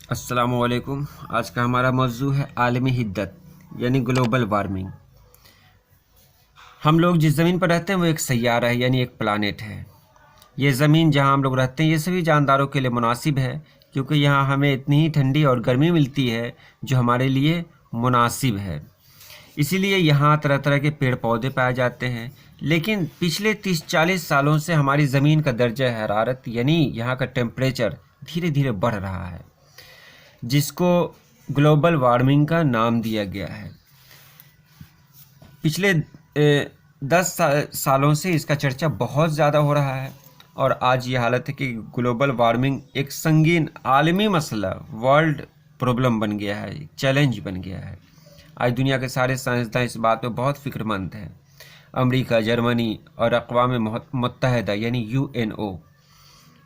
अस्सलामुअलैकुम। आज का हमारा मौजू है आलमी हिद्दत यानी ग्लोबल वार्मिंग। हम लोग जिस ज़मीन पर रहते हैं वो एक सैयारा है यानी एक प्लानेट है। ये ज़मीन जहां हम लोग रहते हैं ये सभी जानदारों के लिए मुनासिब है, क्योंकि यहाँ हमें इतनी ही ठंडी और गर्मी मिलती है जो हमारे लिए मुनासिब है। इसीलिए यहाँ तरह तरह के पेड़ पौधे पाए जाते हैं। लेकिन पिछले 30-40 सालों से हमारी ज़मीन का दर्जा हरारत यानी यहाँ का टेम्परेचर धीरे धीरे बढ़ रहा है, जिसको ग्लोबल वार्मिंग का नाम दिया गया है। पिछले 10 सालों से इसका चर्चा बहुत ज़्यादा हो रहा है और आज ये हालत है कि ग्लोबल वार्मिंग एक संगीन आलमी मसला, वर्ल्ड प्रॉब्लम बन गया है, चैलेंज बन गया है। आज दुनिया के सारे साइंसदान इस बात पे बहुत फिक्रमंद हैं। अमेरिका, जर्मनी और अक़वाम मुत्तहिदा यानी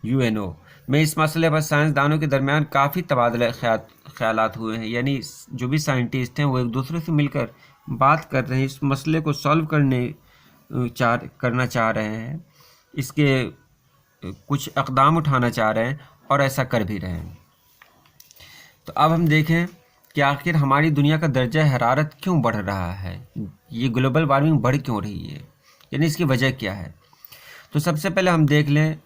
यूएनओ में इस मसले पर साइंसदानों के दरमियान काफ़ी तबादला ख्यालात हुए हैं। यानी जो भी साइंटिस्ट हैं वो एक दूसरे से मिलकर बात कर रहे हैं, इस मसले को सॉल्व करना चाह रहे हैं, इसके कुछ इक़दाम उठाना चाह रहे हैं और ऐसा कर भी रहे हैं। तो अब हम देखें कि आखिर हमारी दुनिया का दर्जा हरारत क्यों बढ़ रहा है, ये ग्लोबल वार्मिंग बढ़ क्यों रही है, यानी इसकी वजह क्या है। तो सबसे पहले हम देख लें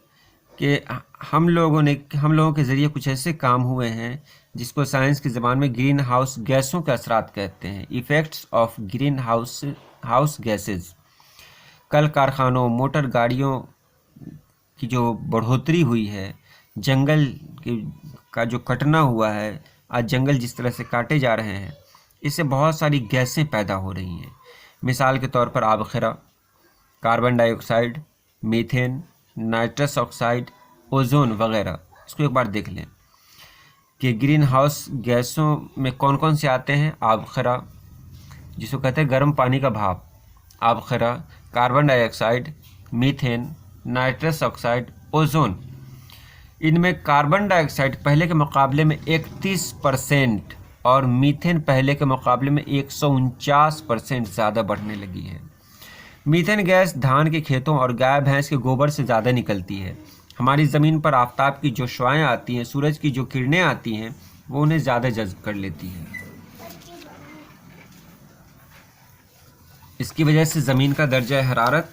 कि हम लोगों के ज़रिए कुछ ऐसे काम हुए हैं जिसको साइंस की ज़बान में ग्रीन हाउस गैसों के असरात कहते हैं, effects of green house gases. कल कारखानों, मोटर गाड़ियों की जो बढ़ोतरी हुई है, जंगल का जो कटना हुआ है, आज जंगल जिस तरह से काटे जा रहे हैं, इससे बहुत सारी गैसें पैदा हो रही हैं। मिसाल के तौर पर आबखरा, carbon dioxide, methane, nitrous oxide, ozone वगैरह। इसको एक बार देख लें कि ग्रीन हाउस गैसों में कौन कौन से आते हैं। आबखरा, जिसको कहते हैं गर्म पानी का भाप, आबखरा, carbon dioxide, methane, nitrous oxide, ozone. इनमें कार्बन डाइऑक्साइड पहले के मुकाबले में 31% और मीथेन पहले के मुकाबले में 149% ज़्यादा बढ़ने लगी है। मीथेन गैस धान के खेतों और गाय भैंस के गोबर से ज़्यादा निकलती है। हमारी ज़मीन पर आफताब की जो शुआएं आती हैं, सूरज की जो किरणें आती हैं, वो उन्हें ज़्यादा जज्ब कर लेती हैं। इसकी वजह से ज़मीन का दर्जा हरारत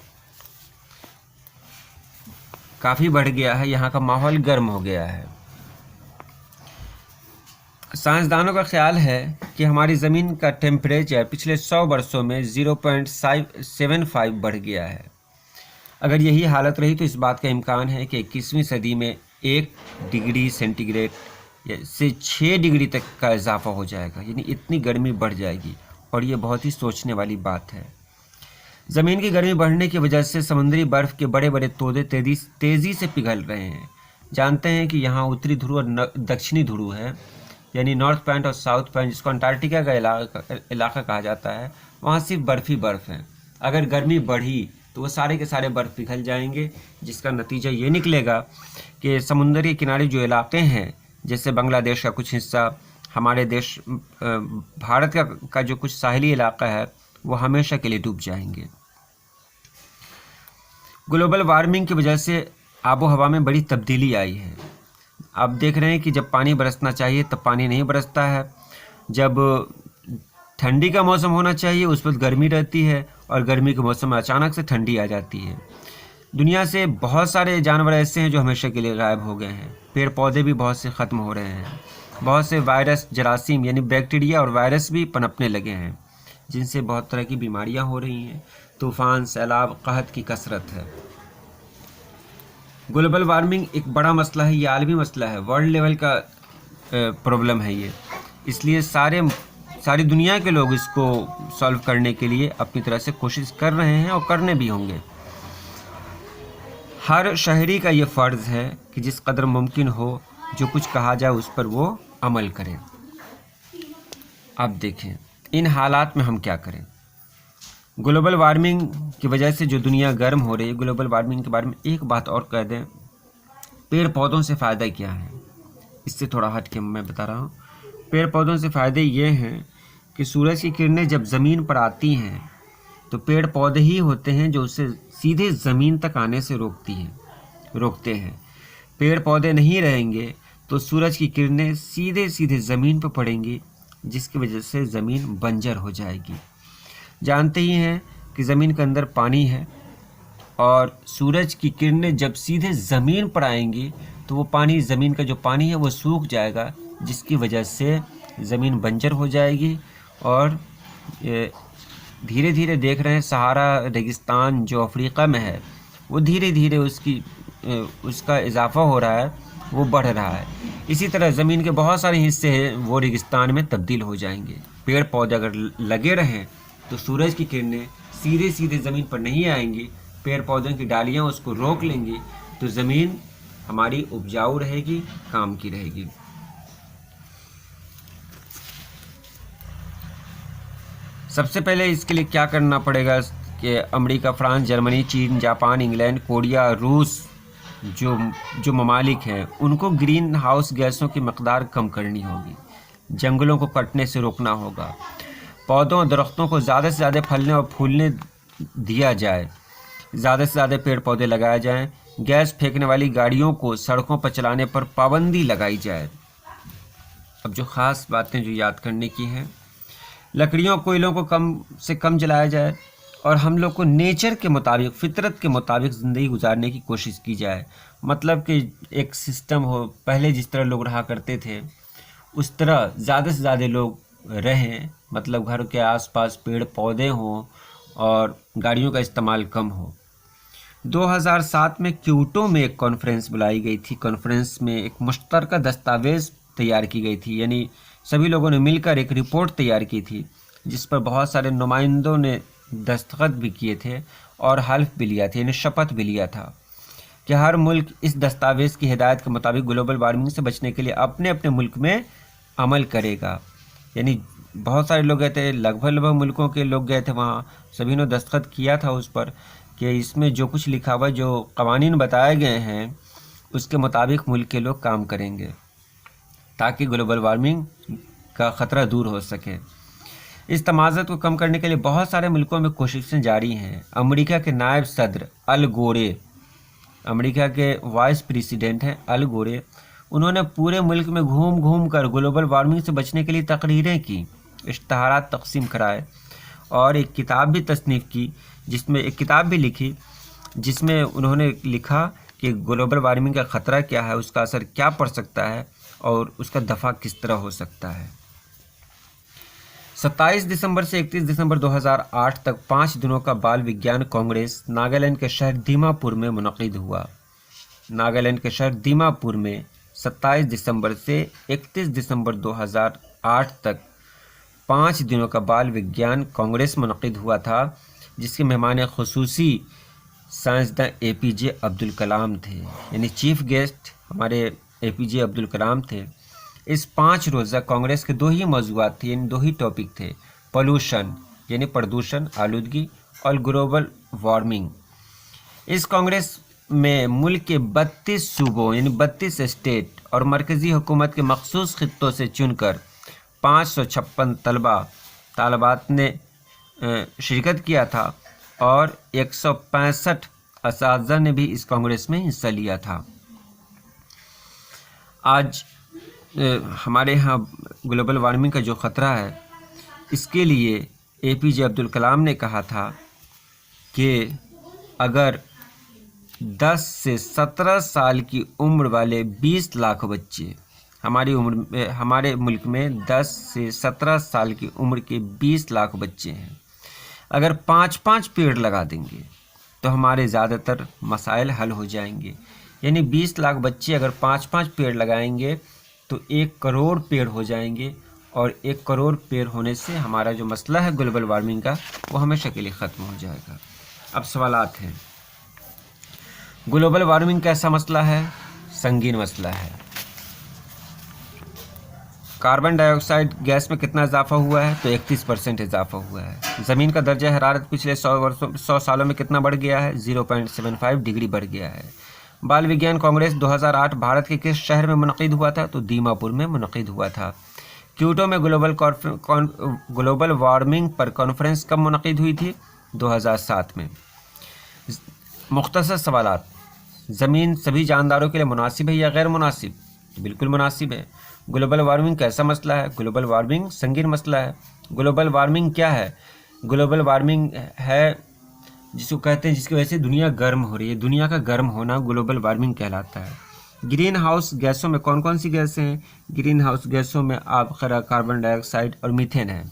काफ़ी बढ़ गया है, यहाँ का माहौल गर्म हो गया है। साइंसदानों का ख्याल है कि हमारी ज़मीन का टेम्परेचर पिछले 100 वर्षों में 0.75 बढ़ गया है। अगर यही हालत रही तो इस बात का इम्कान है कि 21वीं सदी में 1 डिग्री सेंटीग्रेड से 6 डिग्री तक का इजाफा हो जाएगा, यानी इतनी गर्मी बढ़ जाएगी और ये बहुत ही सोचने वाली बात है। ज़मीन की गर्मी बढ़ने की वजह से समुद्री बर्फ़ के बड़े बड़े तोदे तेज़ी से पिघल रहे हैं। जानते हैं कि यहाँ उत्तरी ध्रुव और दक्षिणी ध्रुव है, यानी नॉर्थ पॉइंट और साउथ पॉइंट, जिसको अंटार्कटिका का इलाका कहा जाता है, वहाँ सिर्फ बर्फ़ ही बर्फ़ है। अगर गर्मी बढ़ी तो वो सारे के सारे बर्फ़ पिघल जाएंगे, जिसका नतीजा ये निकलेगा कि समुद्र के किनारे जो इलाके हैं, जैसे बांग्लादेश का कुछ हिस्सा, हमारे देश भारत का जो कुछ साहिली इलाका है, वो हमेशा के लिए डूब जाएंगे। ग्लोबल वार्मिंग की वजह से आबो हवा में बड़ी तब्दीली आई है। आप देख रहे हैं कि जब पानी बरसना चाहिए तब पानी नहीं बरसता है, जब ठंडी का मौसम होना चाहिए उस वक्त गर्मी रहती है और गर्मी के मौसम में अचानक से ठंडी आ जाती है। दुनिया से बहुत सारे जानवर ऐसे हैं जो हमेशा के लिए गायब हो गए हैं। पेड़ पौधे भी बहुत से ख़त्म हो रहे हैं। बहुत से वायरस, जरासीम यानी बैक्टीरिया और वायरस भी पनपने लगे हैं, जिनसे बहुत तरह की बीमारियां हो रही हैं। तूफ़ान, सैलाब, कहत की कसरत है। ग्लोबल वार्मिंग एक बड़ा मसला है, ये आलमी मसला है, वर्ल्ड लेवल का प्रॉब्लम है ये। इसलिए सारी दुनिया के लोग इसको सॉल्व करने के लिए अपनी तरह से कोशिश कर रहे हैं और करने भी होंगे। हर शहरी का ये फ़र्ज़ है कि जिस कदर मुमकिन हो जो कुछ कहा जाए उस पर वो अमल करें। अब देखें इन हालात में हम क्या करें। ग्लोबल वार्मिंग की वजह से जो दुनिया गर्म हो रही है, ग्लोबल वार्मिंग के बारे में एक बात और कह दें, पेड़ पौधों से फ़ायदा क्या है, इससे थोड़ा हट के मैं बता रहा हूँ। पेड़ पौधों से फ़ायदे ये हैं कि सूरज की किरणें जब ज़मीन पर आती हैं तो पेड़ पौधे ही होते हैं जो उसे सीधे ज़मीन तक आने से रोकते हैं। पेड़ पौधे नहीं रहेंगे तो सूरज की किरणें सीधे सीधे ज़मीन पर पड़ेंगी, जिसकी वजह से ज़मीन बंजर हो जाएगी। जानते ही हैं कि ज़मीन के अंदर पानी है, और सूरज की किरणें जब सीधे ज़मीन पर आएंगी तो वो पानी, ज़मीन का जो पानी है वो सूख जाएगा, जिसकी वजह से ज़मीन बंजर हो जाएगी। और धीरे धीरे देख रहे हैं सहारा रेगिस्तान जो अफ्रीका में है, वो धीरे धीरे उसका इजाफा हो रहा है, वो बढ़ रहा है। इसी तरह ज़मीन के बहुत सारे हिस्से हैं वो रेगिस्तान में तब्दील हो जाएंगे। पेड़ पौधे अगर लगे रहें तो सूरज की किरणें सीधे सीधे ज़मीन पर नहीं आएंगी, पेड़ पौधों की डालियाँ उसको रोक लेंगी, तो ज़मीन हमारी उपजाऊ रहेगी, काम की रहेगी। सबसे पहले इसके लिए क्या करना पड़ेगा कि अमेरिका, फ्रांस, जर्मनी, चीन, जापान, इंग्लैंड, कोरिया, रूस जो ममालिक हैं, उनको ग्रीन हाउस गैसों की मकदार कम करनी होगी, जंगलों को कटने से रोकना होगा, पौधों और दरख्तों को ज़्यादा से ज़्यादा फलने और फूलने दिया जाए, ज़्यादा से ज़्यादा पेड़ पौधे लगाए जाएं, गैस फेंकने वाली गाड़ियों को सड़कों पर चलाने पर पाबंदी लगाई जाए। अब जो ख़ास बातें जो याद करने की हैं, लकड़ियों कोयलों को कम से कम जलाया जाए, और हम लोग को नेचर के मुताबिक, फितरत के मुताबिक ज़िंदगी गुजारने की कोशिश की जाए। मतलब कि एक सिस्टम हो, पहले जिस तरह लोग रहा करते थे उस तरह ज़्यादा से ज़्यादा लोग रहें, मतलब घर के आसपास पेड़ पौधे हों और गाड़ियों का इस्तेमाल कम हो। 2007 में क्योटो में एक कॉन्फ्रेंस बुलाई गई थी। कॉन्फ्रेंस में एक मुश्तरका दस्तावेज़ तैयार की गई थी, यानी सभी लोगों ने मिलकर एक रिपोर्ट तैयार की थी, जिस पर बहुत सारे नुमाइंदों ने दस्तखत भी किए थे और हल्फ भी लिया था, यानी शपथ भी लिया था कि हर मुल्क इस दस्तावेज़ की हिदायत के मुताबिक ग्लोबल वार्मिंग से बचने के लिए अपने अपने मुल्क में अमल करेगा। यानी बहुत सारे लोग गए थे, लगभग मुल्कों के लोग गए थे वहाँ, सभी ने दस्तखत किया था उस पर कि इसमें जो कुछ लिखा हुआ, जो कवानीन बताए गए हैं उसके मुताबिक मुल्क के लोग काम करेंगे ताकि ग्लोबल वार्मिंग का ख़तरा दूर हो सके। इस तमाज़त को कम करने के लिए बहुत सारे मुल्कों में कोशिशें जारी हैं। अमेरिका के नायब सदर अल गोरे, अमेरिका के वाइस प्रेसिडेंट हैं अल गोरे, उन्होंने पूरे मुल्क में घूम घूम कर ग्लोबल वार्मिंग से बचने के लिए तकरीरें की, इश्तहारात तकसीम कराए और एक किताब भी तसनीफ़ की, जिसमें एक किताब भी लिखी जिसमें उन्होंने लिखा कि ग्लोबल वार्मिंग का ख़तरा क्या है, उसका असर क्या पड़ सकता है और उसका दफ़ा किस तरह हो सकता है। 27 दिसंबर से 31 दिसंबर 2008 तक 5 दिनों का बाल विज्ञान कांग्रेस नागालैंड के शहर दीमापुर में मुनक़िद हुआ। नागालैंड के शहर दीमापुर में 27 दिसंबर से 31 दिसंबर 2008 तक 5 दिनों का बाल विज्ञान कांग्रेस मुनक़िद हुआ था, जिसके मेहमान ख़ुसूसी साइंसदान APJ अब्दुल कलाम थे, यानी चीफ गेस्ट हमारे APJ अब्दुल कलाम थे। इस 5 रोज़ा कांग्रेस के 2 ही मौज़ूआत थे, यानी 2 ही टॉपिक थे, पोल्यूशन यानी प्रदूषण, आलूदगी, और ग्लोबल वार्मिंग। इस कांग्रेस में मुल्क के 32 सूबों यानी 32 स्टेट और मरकज़ी हुकूमत के मखसूस खित्तों से चुनकर 556 तालबात ने शिरकत किया था और 165 असातिज़ा ने भी इस कांग्रेस में हिस्सा लिया था। आज हमारे यहाँ ग्लोबल वार्मिंग का जो ख़तरा है, इसके लिए APJ अब्दुल कलाम ने कहा था कि अगर 10 से 17 साल की उम्र वाले 20 लाख बच्चे, हमारे मुल्क में 10 से 17 साल की उम्र के 20 लाख बच्चे हैं, अगर 5-5 पेड़ लगा देंगे तो हमारे ज़्यादातर मसाइल हल हो जाएंगे। यानी 20 लाख बच्चे अगर 5-5 पेड़ लगाएंगे तो 1 करोड़ पेड़ हो जाएंगे, और 1 करोड़ पेड़ होने से हमारा जो मसला है ग्लोबल वार्मिंग का, वो हमेशा के लिए ख़त्म हो जाएगा। अब सवालात हैं, ग्लोबल वार्मिंग कैसा मसला है? संगीन मसला है। कार्बन डाइऑक्साइड गैस में कितना इजाफा हुआ है? तो 31% इजाफा हुआ है। ज़मीन का दर्जा हरारत पिछले 100 सालों में कितना बढ़ गया है? 0.75 डिग्री बढ़ गया है। बाल विज्ञान कांग्रेस 2008 भारत के किस शहर में मुनक़िद हुआ था? तो दीमापुर में मुनक़िद हुआ था। क्योटो में ग्लोबल वार्मिंग पर कॉन्फ्रेंस कब मुनक़िद हुई थी? 2007 में। मुख्तसर सवालात, ज़मीन सभी जानदारों के लिए मुनासिब है या गैर मुनासिब? तो बिल्कुल मुनासिब है। ग्लोबल वार्मिंग कैसा मसला है? ग्लोबल वार्मिंग संगीन मसला है। ग्लोबल वार्मिंग क्या है? ग्लोबल वार्मिंग है जिसको कहते हैं, जिसकी वजह से दुनिया गर्म हो रही है। दुनिया का गर्म होना ग्लोबल वार्मिंग कहलाता है। ग्रीन हाउस गैसों में कौन कौन सी गैसें हैं? ग्रीन हाउस गैसों में आपका कार्बन डाइऑक्साइड और मीथेन है।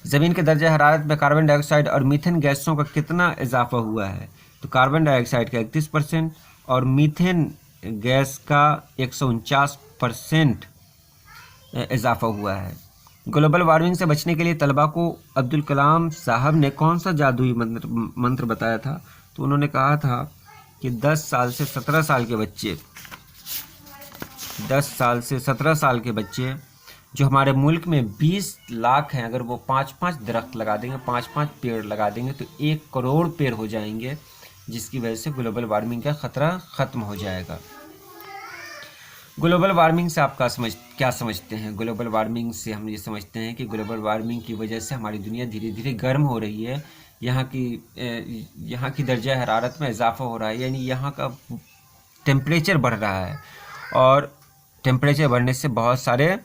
ज़मीन के दर्जा हरारत में कार्बन डाइऑक्साइड और मीथेन गैसों का कितना इजाफा हुआ है? तो कार्बन डाइऑक्साइड का 31% और मीथेन गैस का 149% इजाफा हुआ है। ग्लोबल वार्मिंग से बचने के लिए तलबा को अब्दुल कलाम साहब ने कौन सा जादुई मंत्र बताया था? तो उन्होंने कहा था कि 10 साल से 17 साल के बच्चे 10 साल से 17 साल के बच्चे जो हमारे मुल्क में 20 लाख हैं, अगर वो 5-5 दरख्त लगा देंगे, 5-5 पेड़ लगा देंगे तो 1 करोड़ पेड़ हो जाएंगे, जिसकी वजह से ग्लोबल वार्मिंग का ख़तरा ख़त्म हो जाएगा। ग्लोबल वार्मिंग से आप क्या समझते हैं? ग्लोबल वार्मिंग से हम ये समझते हैं कि ग्लोबल वार्मिंग की वजह से हमारी दुनिया धीरे धीरे गर्म हो रही है। यहाँ की दर्जा हरारत में इजाफा हो रहा है, यानी यहाँ का टेम्परेचर बढ़ रहा है और टेम्परेचर बढ़ने से बहुत सारे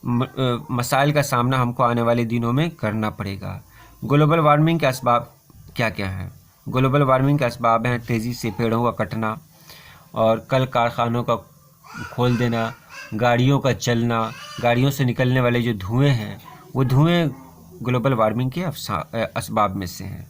मसाइल का सामना हमको आने वाले दिनों में करना पड़ेगा। ग्लोबल वार्मिंग के असबाब क्या क्या हैं? ग्लोबल वार्मिंग के असबाब हैं तेज़ी से पेड़ों का कटना और कल कारखानों का खोल देना, गाड़ियों का चलना, गाड़ियों से निकलने वाले जो धुएँ हैं वो धुएँ ग्लोबल वार्मिंग के असबाब में से हैं।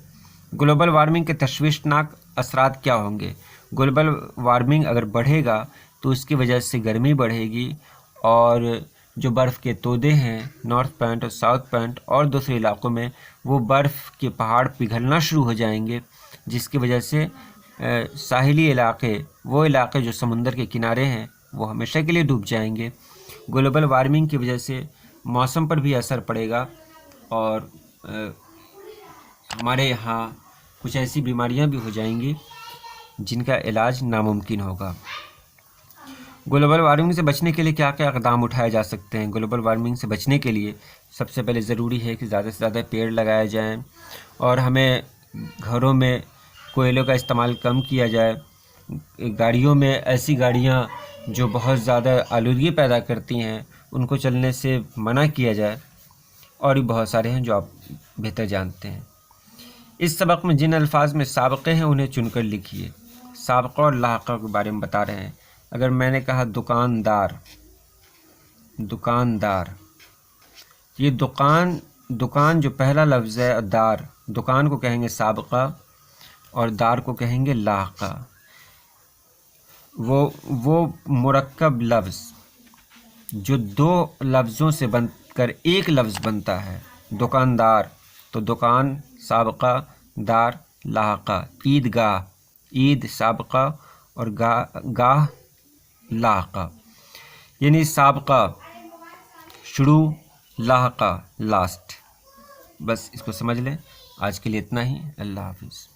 ग्लोबल वार्मिंग के तशवीशनाक असरात क्या होंगे? ग्लोबल वार्मिंग अगर बढ़ेगा तो उसकी वजह से गर्मी बढ़ेगी और जो बर्फ़ के तोदे हैं नॉर्थ पॉइंट और साउथ पॉइंट और दूसरे इलाक़ों में, वो बर्फ़ के पहाड़ पिघलना शुरू हो जाएंगे, जिसकी वजह से साहिली इलाक़े, वो इलाक़े जो समुंदर के किनारे हैं, वो हमेशा के लिए डूब जाएंगे। ग्लोबल वार्मिंग की वजह से मौसम पर भी असर पड़ेगा और हमारे यहाँ कुछ ऐसी बीमारियाँ भी हो जाएंगी जिनका इलाज नामुमकिन होगा। ग्लोबल वार्मिंग से बचने के लिए क्या क्या इक़दाम उठाए जा सकते हैं? ग्लोबल वार्मिंग से बचने के लिए सबसे पहले ज़रूरी है कि ज़्यादा से ज़्यादा पेड़ लगाए जाएं और हमें घरों में कोयलों का इस्तेमाल कम किया जाए। गाड़ियों में ऐसी गाड़ियां जो बहुत ज़्यादा आलूदगी पैदा करती हैं उनको चलने से मना किया जाए, और भी बहुत सारे हैं जो आप बेहतर जानते हैं। इस सबक में जिन अल्फाज में साबक़े हैं उन्हें चुनकर लिखिए। साबक़ा और लाहक़ा के बारे में बता रहे हैं। अगर मैंने कहा दुकानदार, ये दुकान जो पहला लफ्ज़ है, और दार, दुकान को कहेंगे साबक़ा और दार को कहेंगे लाहक़ा। वो मुरक्कब लफ्ज़ जो 2 लफ्ज़ों से बनकर एक लफ्ज़ बनता है, दुकानदार, तो दुकान साबक़ा, दार लाहक़ा। ईदगाह, ईद साबक़ा और गाह लाहक़ा, यानी साबक़ा शुरू, लाहक़ा लास्ट। बस इसको समझ लें। आज के लिए इतना ही। अल्लाह हाफ़िज़।